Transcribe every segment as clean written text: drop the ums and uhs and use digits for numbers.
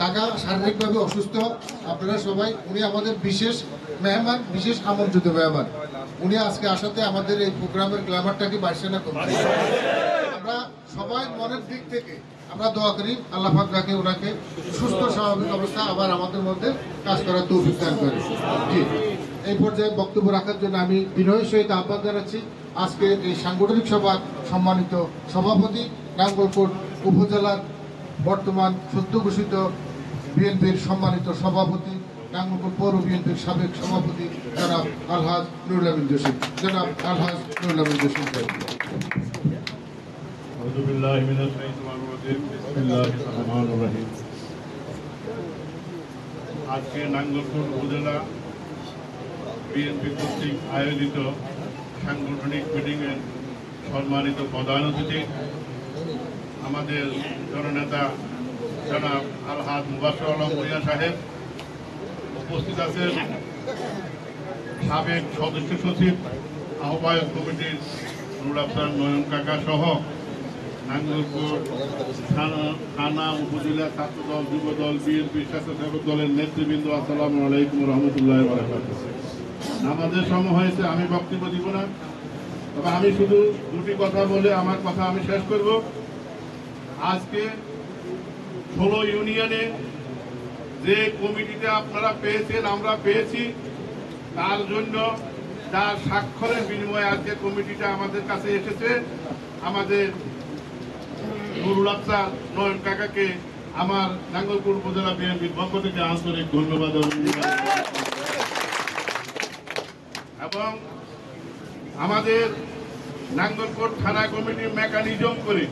কাকা শারীরিকভাবে অসুস্থ, আপনারা সবাই, উনি আমাদের বিশেষ মেহমান, বিশেষ আমন্ত্রিত মেহমান। উনি আজকে আসাতে আমাদের এই প্রোগ্রামের গ্ল্যামারটাকে বাড়ছে না কমছে। আমরা সবাই মনের দিক থেকে আমরা দোয়া করি আল্লাহ পাক রাখে ওনাকে সুস্থ স্বাভাবিক অবস্থা আবার আমাদের মধ্যে কাজ করার তৌফিক দান করে। জি, এই পর্যায়ে বক্তব্য রাখার জন্য আমি বিনয়ের সহিত আহ্বান জানাচ্ছি আজকে এই সাংগঠনিক সভার সম্মানিত সভাপতি, নাঙ্গলকোট উপজেলার বর্তমান সদ্য ঘোষিত বিএনপির সম্মানিত সভাপতি, নাঙ্গলকোট পৌর বিএনপির সাবেক সভাপতি জনাব আলহাজ নুরুল আমিন জসিম। জনাব আলহাজ নুরুল আমিন জসিম। আজকে নাঙ্গলকোট উপজেলা বিএনপি কর্তৃক আয়োজিত সাংগঠনিক মিটিংয়ের সম্মানিত প্রধান অতিথি আমাদের জননেতা জনাব আলহাজ মুবাশশির আলম ভূঁইয়া সাহেব, উপস্থিত আছেন সাবেক সদস্য সচিব আহ্বায়ক কমিটির নুরুল আফসার নয়ন কাকা সহ নাঙ্গলকোট থানা উপজেলা ছাত্রদল, যুবদল, বিএনপি স্বেচ্ছাসেবক দলের নেতৃবৃন্দ, আসসালামু আলাইকুম রহমতুল্লাহ বারাকাতুহু। আমাদের সময় হয়েছে, আমি বক্তব্য দিব না, তবে আমি শুধু দুটি কথা বলে আমার কথা আমি শেষ করব। আজকে 16 ইউনিয়নে যে কমিটিতে আপনারা পেয়েছেন, আমরা পেয়েছি, তার জন্য তার স্বাক্ষরের বিনিময়ে আজকে কমিটিটা আমাদের কাছে এসেছে। আমাদের নুরুল আফসার নয়ন কাকাকে আমার নাঙ্গলকোট উপজেলা বিএনপির পক্ষ থেকে আন্তরিক ধন্যবাদ এবং আমাদের নাঙ্গলকোট থানা কমিটি মেকানিজম করে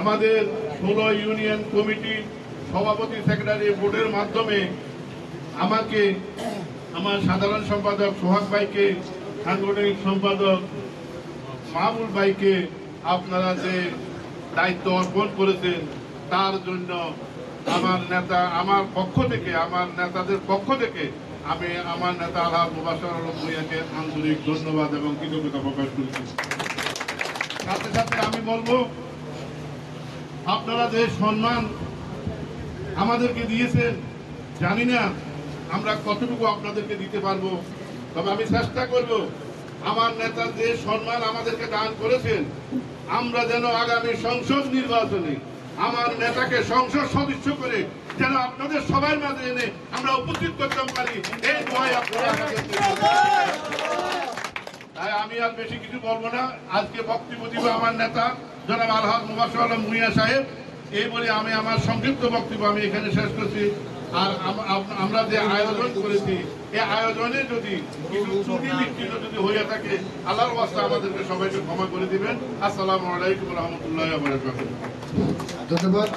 আমাদের 16 ইউনিয়ন কমিটি সভাপতি, সেক্রেটারি বোর্ডের মাধ্যমে আমাকে, আমার সাধারণ সম্পাদক সোহাগ ভাইকে, সাংগঠনিক সম্পাদক মাহবুব ভাইকে আপনারা যে দায়িত্ব অর্পণ করেছেন তার জন্য আমার নেতা, আমার পক্ষ থেকে, আমার নেতাদের পক্ষ থেকে আমি আমার নেতা আলহাজ মুবাশশির আলম ভূঁইয়াকে আন্তরিক ধন্যবাদ এবং কৃতজ্ঞতা প্রকাশ করছি। সাথে সাথে আমি বলবো, আপনারা যে সম্মান আমাদেরকে দিয়েছেন, জানি না আমরা কতটুকু আপনাদেরকে দিতে পারবো, তবে আমি চেষ্টা করব আমার নেতা যে সম্মান আমাদেরকে দান করেছেন, আমরা যেন আগামী সংসদ নির্বাচনে আমার নেতাকে সংসদ সদস্য করে যেন আপনাদের সবার মাঝে এনে আমরা উপস্থিত করতে পারি, এই দোয়াই আপনারা। তাই আমি আর বেশি কিছু বলবো না, আজকে বক্তব্য দিব আমার নেতা জনাব আলহাজ মুবাশশির আলম ভূঁইয়া সাহেব। এই বলে আমি আমার সংক্ষিপ্ত বক্তব্য আমি এখানে শেষ করছি। আর আমরা যে আয়োজন করেছি, এই আয়োজনে যদি কিছু ত্রুটি বিচ্ছিন্ন যদি হয়ে থাকে, আল্লাহর ওয়াস্তে আমাদেরকে সবাইকে ক্ষমা করে দিবেন। আসসালামু আলাইকুম রহমতুল্লাহ। ধন্যবাদ।